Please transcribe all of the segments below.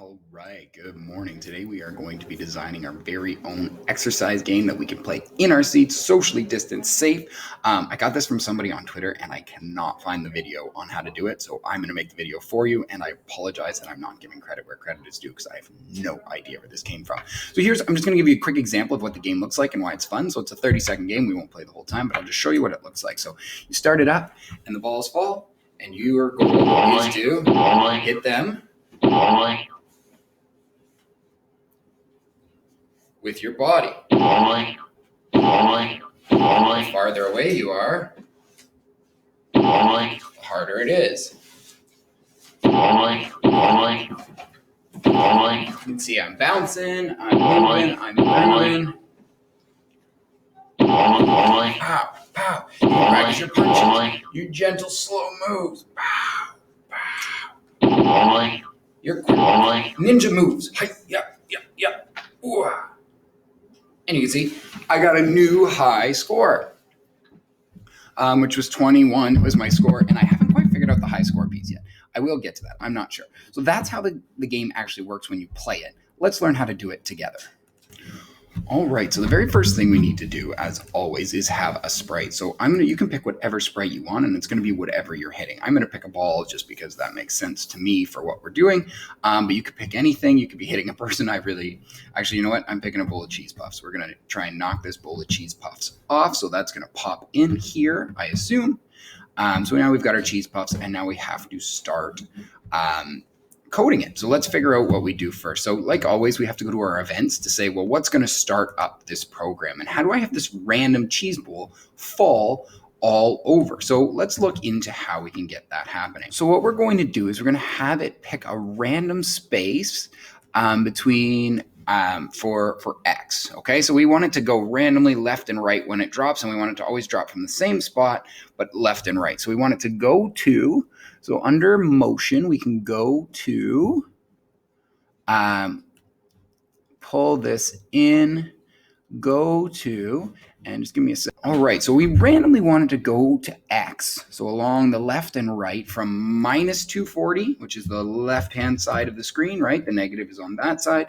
All right, good morning. Today we are going to be designing our very own exercise game that we can play in our seats, socially distanced, safe. I got this from somebody on Twitter and I cannot find the video on how to do it, so I'm going to make the video for you, and I apologize that I'm not giving credit where credit is due because I have no idea where this came from. So I'm just going to give you a quick example of what the game looks like and why it's fun. So it's a 30-second game. We won't play the whole time, but I'll just show you what it looks like. So you start it up and the balls fall, and you are going to hit them with your body. The farther away you are, the harder it is. You can see I'm bouncing, I'm moving, I'm grooving. Pow, pow. You practice your punches, your gentle, slow moves. Pow, pow. Your quick ninja moves. Hi, yep. Ooh. And you can see I got a new high score, which was 21 was my score, and I haven't quite figured out the high score piece yet. I will get to that. I'm not sure. So that's how the game actually works when you play it. Let's learn how to do it together. All right, so the very first thing we need to do, as always, is have a sprite. So you can pick whatever sprite you want, and it's going to be whatever you're hitting. I'm going to pick a ball just because that makes sense to me for what we're doing. But you could pick anything. You could be hitting a person. Actually, you know what? I'm picking a bowl of cheese puffs. We're going to try and knock this bowl of cheese puffs off. So that's going to pop in here, I assume. So now we've got our cheese puffs, and now we have to start coding it. So let's figure out what we do first. So like always, we have to go to our events to say, well, what's going to start up this program? And how do I have this random cheese bowl fall all over? So let's look into how we can get that happening. So what we're going to do is we're going to have it pick a random space between for X. Okay, so we want it to go randomly left and right when it drops, and we want it to always drop from the same spot, but left and right. So we want it to go to, so under motion, we can go to, pull this in, go to, and just give me a second. All right, so we randomly wanted to go to X, so along the left and right from minus 240, which is the left-hand side of the screen, right? The negative is on that side,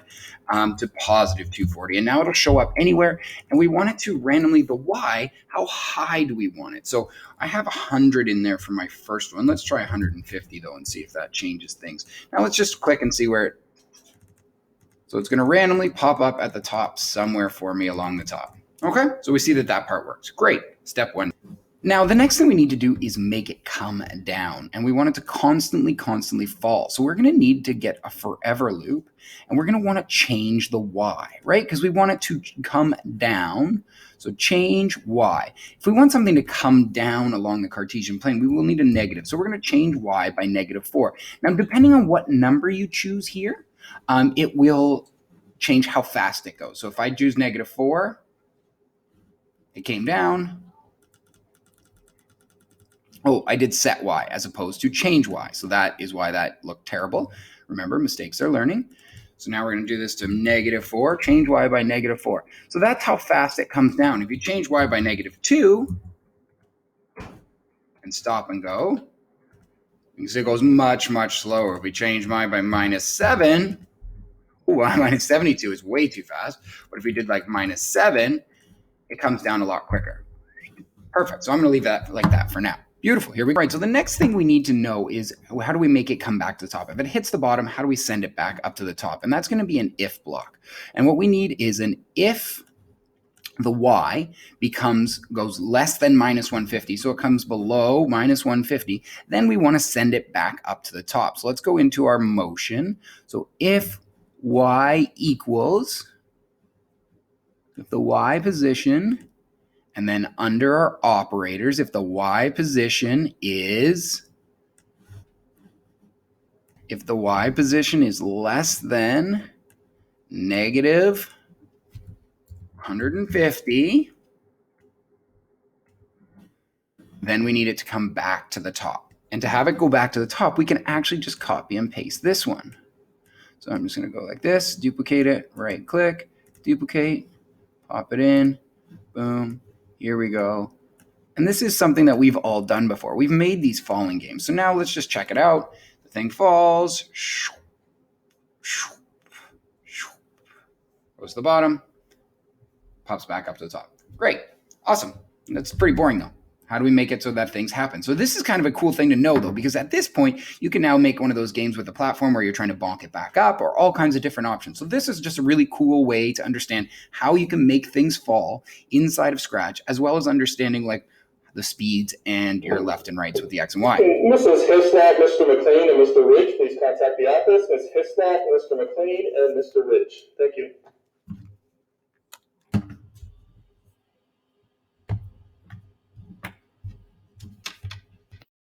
to positive 240. And now it'll show up anywhere, and we want it to randomly, the Y, how high do we want it? So I have 100 in there for my first one. Let's try 150, though, and see if that changes things. Now let's just click and see where it, so it's going to randomly pop up at the top somewhere for me along the top. Okay, so we see that part works. Great, step one. Now, the next thing we need to do is make it come down, and we want it to constantly fall. So we're going to need to get a forever loop, and we're going to want to change the Y, right? Because we want it to come down. So change Y. If we want something to come down along the Cartesian plane, we will need a negative. So we're going to change Y by -4. Now, depending on what number you choose here, it will change how fast it goes. So if I choose -4, it came down. Oh, I did set Y as opposed to change Y. So that is why that looked terrible. Remember, mistakes are learning. So now we're going to do this to -4, change Y by -4. So that's how fast it comes down. If you change Y by -2 and stop and go, you can see it goes much slower. If we change Y by -7, minus 72 is way too fast. But if we did like -7, it comes down a lot quicker. Perfect. So I'm going to leave that like that for now. Beautiful. Here we go. All right. So the next thing we need to know is how do we make it come back to the top? If it hits the bottom, how do we send it back up to the top? And that's going to be an if block. And what we need is an if the Y goes less than -150, so it comes below -150, then we want to send it back up to the top. So let's go into our motion. So if Y equals, if the Y position, and then under our operators, if the Y position is, if the Y position is less than -150, then we need it to come back to the top. And to have it go back to the top, we can actually just copy and paste this one. So I'm just going to go like this, duplicate it, right click, duplicate, pop it in, boom, here we go. And this is something that we've all done before. We've made these falling games. So now let's just check it out. The thing falls, goes to the bottom, pops back up to the top. Great. Awesome. That's pretty boring though. How do we make it so that things happen? So this is kind of a cool thing to know though, because at this point, you can now make one of those games with a platform where you're trying to bonk it back up or all kinds of different options. So this is just a really cool way to understand how you can make things fall inside of Scratch, as well as understanding like the speeds and your left and rights with the X and Y. Mrs. Hislop, Mr. McLean, and Mr. Rich, please contact the office. Ms. Hislop, Mr. McLean, and Mr. Rich. Thank you.